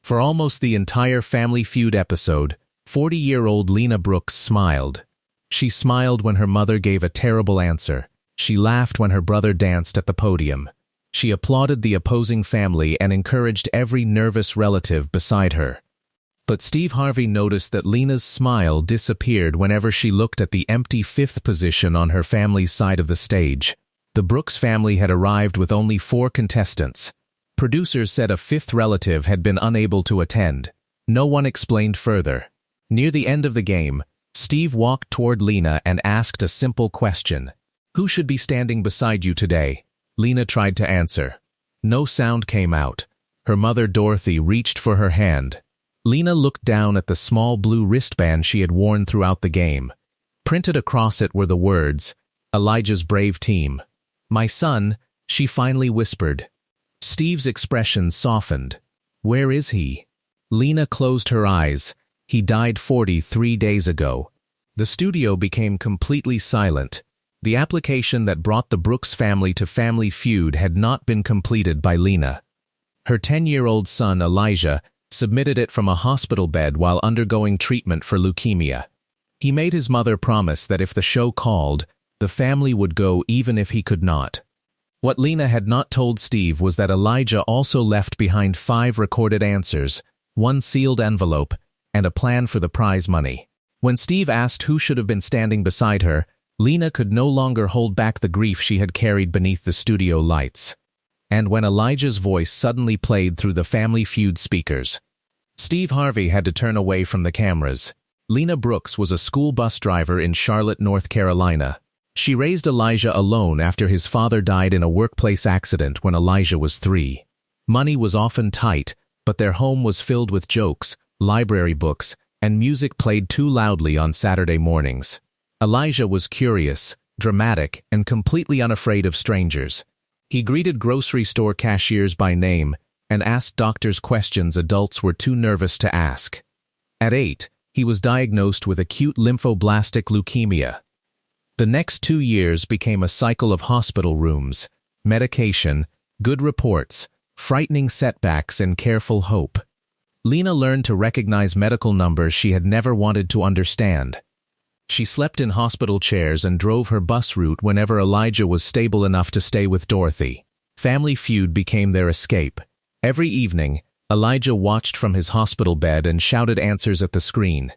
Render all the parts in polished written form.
For almost the entire Family Feud episode, 40-year-old Lena Brooks smiled. She smiled when her mother gave a terrible answer. She laughed when her brother danced at the podium. She applauded the opposing family and encouraged every nervous relative beside her. But Steve Harvey noticed that Lena's smile disappeared whenever she looked at the empty fifth position on her family's side of the stage. The Brooks family had arrived with only 4 contestants. Producers said a fifth relative had been unable to attend. No one explained further. Near the end of the game, Steve walked toward Lena and asked a simple question. "Who should be standing beside you today?" Lena tried to answer. No sound came out. Her mother Dorothy reached for her hand. Lena looked down at the small blue wristband she had worn throughout the game. Printed across it were the words, "Elijah's brave team." "My son," she finally whispered. Steve's expression softened. "Where is he?" Lena closed her eyes. "He died 43 days ago." The studio became completely silent. The application that brought the Brooks family to Family Feud had not been completed by Lena. Her 10-year-old son, Elijah, submitted it from a hospital bed while undergoing treatment for leukemia. He made his mother promise that if the show called, the family would go even if he could not. What Lena had not told Steve was that Elijah also left behind 5 recorded answers, 1 sealed envelope, and a plan for the prize money. When Steve asked who should have been standing beside her, Lena could no longer hold back the grief she had carried beneath the studio lights. And when Elijah's voice suddenly played through the Family Feud speakers, Steve Harvey had to turn away from the cameras. Lena Brooks was a school bus driver in Charlotte, North Carolina. She raised Elijah alone after his father died in a workplace accident when Elijah was 3. Money was often tight, but their home was filled with jokes, library books, and music played too loudly on Saturday mornings. Elijah was curious, dramatic, and completely unafraid of strangers. He greeted grocery store cashiers by name and asked doctors questions adults were too nervous to ask. At 8, he was diagnosed with acute lymphoblastic leukemia. The next 2 years became a cycle of hospital rooms, medication, good reports, frightening setbacks, and careful hope. Lena learned to recognize medical numbers she had never wanted to understand. She slept in hospital chairs and drove her bus route whenever Elijah was stable enough to stay with Dorothy. Family Feud became their escape. Every evening, Elijah watched from his hospital bed and shouted answers at the screen.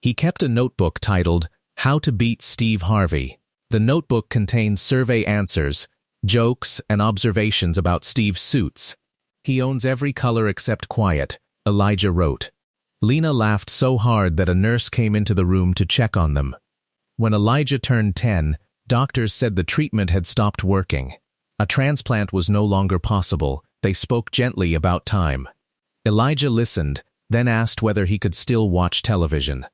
He kept a notebook titled, "How to Beat Steve Harvey." The notebook contained survey answers, jokes, and observations about Steve's suits. "He owns every color except quiet," Elijah wrote. Lena laughed so hard that a nurse came into the room to check on them. When Elijah turned 10, doctors said the treatment had stopped working. A transplant was no longer possible. They spoke gently about time. Elijah listened, then asked whether he could still watch television.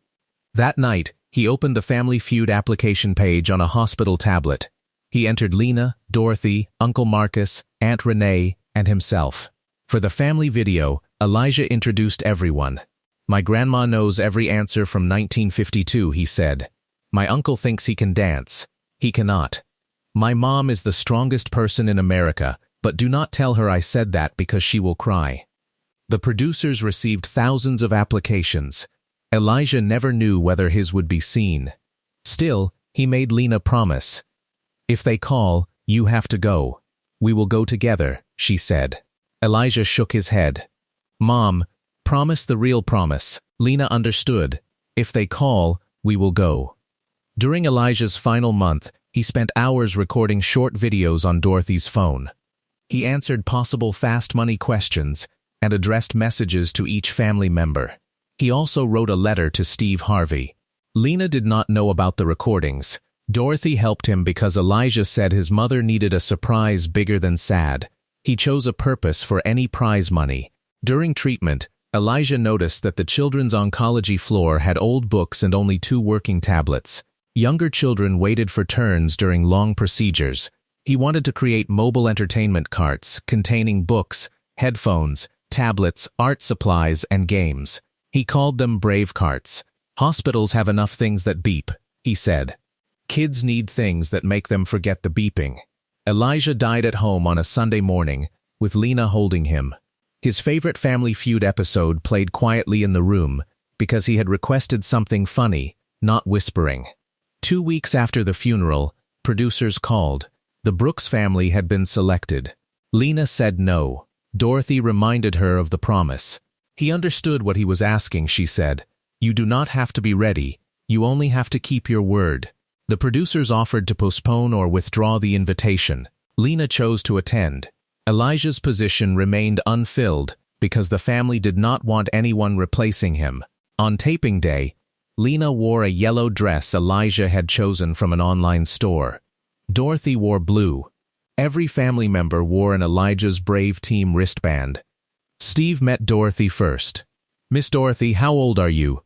That night, he opened the Family Feud application page on a hospital tablet. He entered Lena, Dorothy, Uncle Marcus, Aunt Renee, and himself. For the family video, Elijah introduced everyone. "My grandma knows every answer from 1952, he said. "My uncle thinks he can dance. He cannot. My mom is the strongest person in America, but do not tell her I said that because she will cry." The producers received thousands of applications. Elijah never knew whether his would be seen. Still, he made Lena promise. "If they call, you have to go. We will go together," she said. Elijah shook his head. "Mom, promise the real promise." Lena understood. "If they call, we will go." During Elijah's final month, he spent hours recording short videos on Dorothy's phone. He answered possible fast money questions and addressed messages to each family member. He also wrote a letter to Steve Harvey. Lena did not know about the recordings. Dorothy helped him because Elijah said his mother needed a surprise bigger than sad. He chose a purpose for any prize money. During treatment, Elijah noticed that the children's oncology floor had old books and only 2 working tablets. Younger children waited for turns during long procedures. He wanted to create mobile entertainment carts containing books, headphones, tablets, art supplies, and games. He called them Brave Carts. "Hospitals have enough things that beep," he said. "Kids need things that make them forget the beeping." Elijah died at home on a Sunday morning, with Lena holding him. His favorite Family Feud episode played quietly in the room because he had requested something funny, not whispering. 2 weeks after the funeral, producers called. The Brooks family had been selected. Lena said no. Dorothy reminded her of the promise. He understood what he was asking, she said. You do not have to be ready. You only have to keep your word. The producers offered to postpone or withdraw the invitation. Lena chose to attend. Elijah's position remained unfilled because the family did not want anyone replacing him. On taping day, Lena wore a yellow dress Elijah had chosen from an online store. Dorothy wore blue. Every family member wore an Elijah's Brave Team wristband. Steve met Dorothy first. Miss Dorothy, how old are you?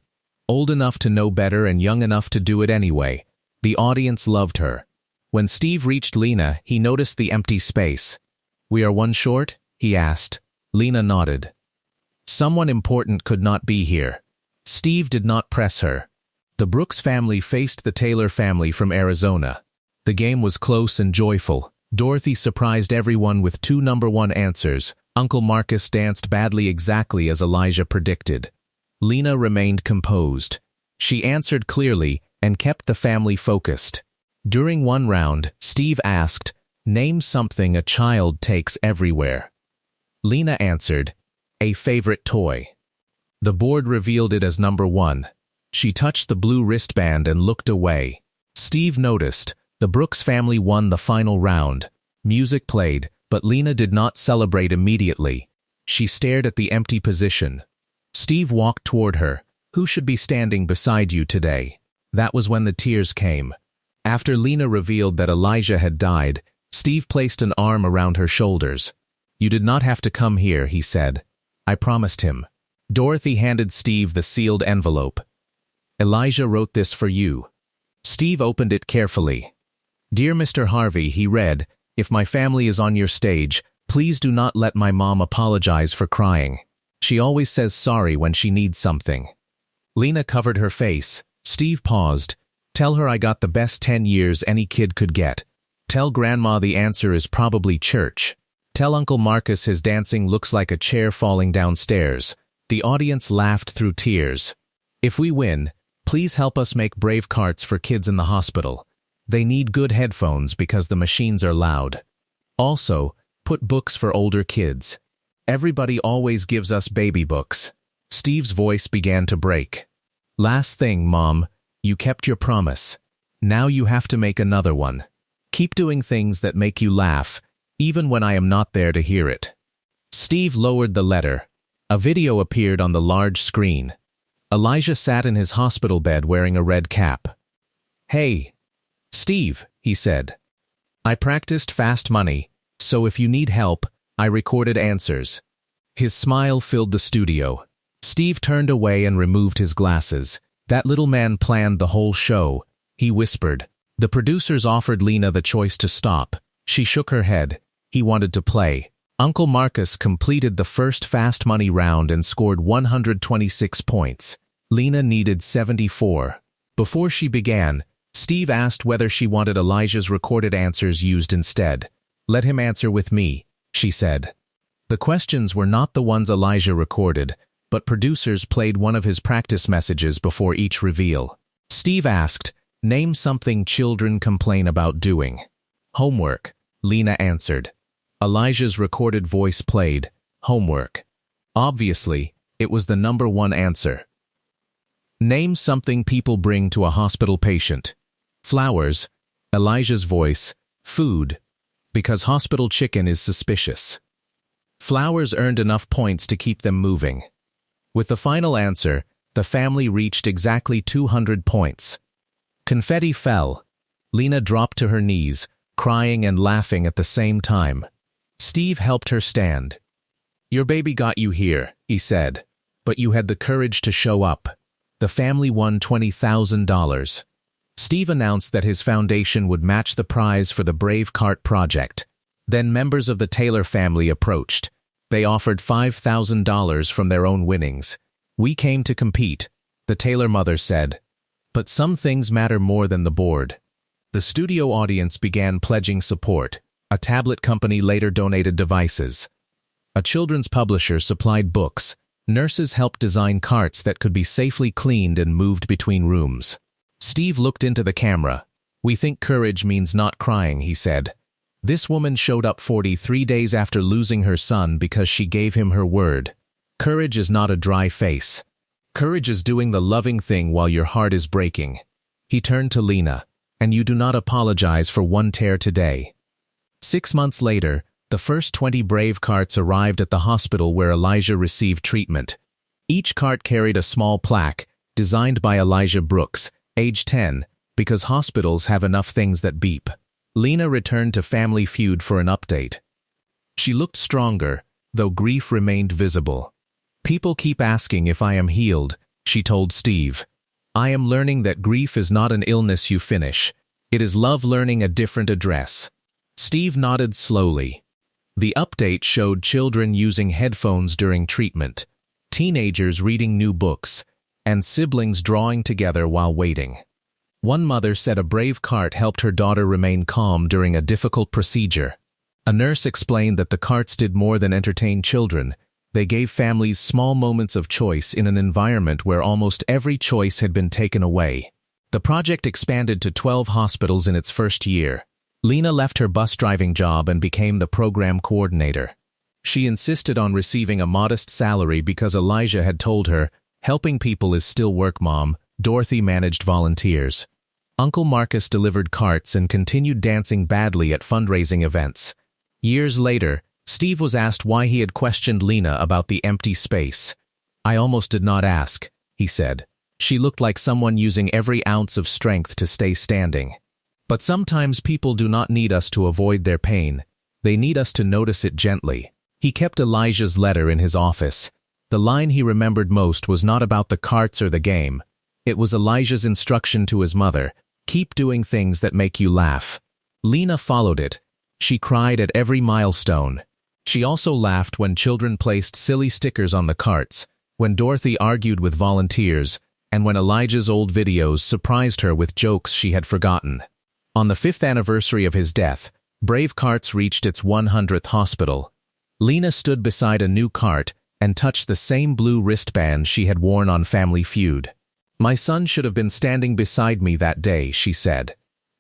Old enough to know better and young enough to do it anyway. The audience loved her. When Steve reached Lena, he noticed the empty space. We are one short? He asked. Lena nodded. Someone important could not be here. Steve did not press her. The Brooks family faced the Taylor family from Arizona. The game was close and joyful. Dorothy surprised everyone with 2 number-1 answers. Uncle Marcus danced badly exactly as Elijah predicted. Lena remained composed. She answered clearly and kept the family focused. During one round, Steve asked, "Name something a child takes everywhere." Lena answered, "A favorite toy." The board revealed it as number 1. She touched the blue wristband and looked away. Steve noticed. The Brooks family won the final round. Music played, but Lena did not celebrate immediately. She stared at the empty position. Steve walked toward her. "Who should be standing beside you today?" That was when the tears came. After Lena revealed that Elijah had died, Steve placed an arm around her shoulders. "You did not have to come here," he said. "I promised him." Dorothy handed Steve the sealed envelope. "Elijah wrote this for you." Steve opened it carefully. "Dear Mr. Harvey," he read, "if my family is on your stage, please do not let my mom apologize for crying. She always says sorry when she needs something." Lena covered her face. Steve paused. "Tell her I got the best 10 years any kid could get. Tell Grandma the answer is probably church. Tell Uncle Marcus his dancing looks like a chair falling downstairs." The audience laughed through tears. "If we win, please help us make brave carts for kids in the hospital. They need good headphones because the machines are loud. Also, put books for older kids. Everybody always gives us baby books." Steve's voice began to break. "Last thing, Mom, you kept your promise. Now you have to make another one. Keep doing things that make you laugh, even when I am not there to hear it." Steve lowered the letter. A video appeared on the large screen. Elijah sat in his hospital bed wearing a red cap. "Hey, Steve," he said. "I practiced fast money, so if you need help, I recorded answers." His smile filled the studio. Steve turned away and removed his glasses. "That little man planned the whole show," he whispered. The producers offered Lena the choice to stop. She shook her head. He wanted to play. Uncle Marcus completed the first fast money round and scored 126 points. Lena needed 74. Before she began, Steve asked whether she wanted Elijah's recorded answers used instead. "Let him answer with me," she said. The questions were not the ones Elijah recorded, but producers played one of his practice messages before each reveal. Steve asked, "Name something children complain about doing." "Homework," Lena answered. Elijah's recorded voice played, "Homework." Obviously, it was the number 1 answer. "Name something people bring to a hospital patient." "Flowers," Elijah's voice, "Food, because hospital chicken is suspicious." Flowers earned enough points to keep them moving. With the final answer, the family reached exactly 200 points. Confetti fell. Lena dropped to her knees, crying and laughing at the same time. Steve helped her stand. "Your baby got you here," he said, "but you had the courage to show up." The family won $20,000. Steve announced that his foundation would match the prize for the Brave Cart project. Then members of the Taylor family approached. They offered $5,000 from their own winnings. "We came to compete," the Taylor mother said. "But some things matter more than the board." The studio audience began pledging support. A tablet company later donated devices. A children's publisher supplied books. Nurses helped design carts that could be safely cleaned and moved between rooms. Steve looked into the camera. "We think courage means not crying," he said. "This woman showed up 43 days after losing her son because she gave him her word. Courage is not a dry face. Courage is doing the loving thing while your heart is breaking." He turned to Lena. "And you do not apologize for one tear today." 6 months later, the first 20 brave carts arrived at the hospital where Elijah received treatment. Each cart carried a small plaque, designed by Lena Brooks, age 10, because hospitals have enough things that beep. Lena returned to Family Feud for an update. She looked stronger, though grief remained visible. "People keep asking if I am healed," she told Steve. "I am learning that grief is not an illness you finish. It is love learning a different address." Steve nodded slowly. The update showed children using headphones during treatment, teenagers reading new books, and siblings drawing together while waiting. One mother said a brave cart helped her daughter remain calm during a difficult procedure. A nurse explained that the carts did more than entertain children. They gave families small moments of choice in an environment where almost every choice had been taken away. The project expanded to 12 hospitals in its first year. Lena left her bus driving job and became the program coordinator. She insisted on receiving a modest salary because Elijah had told her, "Helping people is still work, Mom." Dorothy managed volunteers. Uncle Marcus delivered carts and continued dancing badly at fundraising events. Years later, Steve was asked why he had questioned Lena about the empty space. "I almost did not ask," he said. "She looked like someone using every ounce of strength to stay standing." But sometimes people do not need us to avoid their pain. They need us to notice it gently. He kept Elijah's letter in his office. The line he remembered most was not about the carts or the game. It was Elijah's instruction to his mother: "Keep doing things that make you laugh." Lena followed it. She cried at every milestone. She also laughed when children placed silly stickers on the carts, when Dorothy argued with volunteers, and when Elijah's old videos surprised her with jokes she had forgotten. On the 5th anniversary of his death, Brave Carts reached its 100th hospital. Lena stood beside a new cart and touched the same blue wristband she had worn on Family Feud. "My son should have been standing beside me that day," she said.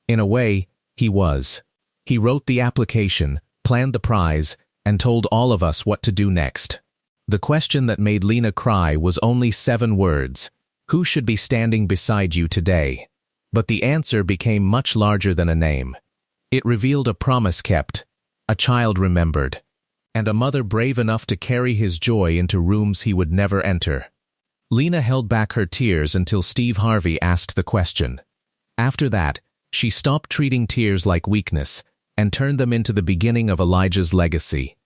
In a way, he was. He wrote the application, planned the prize, and told all of us what to do next. The question that made Lena cry was only 7 words: "Who should be standing beside you today?" But the answer became much larger than a name. It revealed a promise kept, a child remembered, and a mother brave enough to carry his joy into rooms he would never enter. Lena held back her tears until Steve Harvey asked the question. After that, she stopped treating tears like weakness and turned them into the beginning of Elijah's legacy.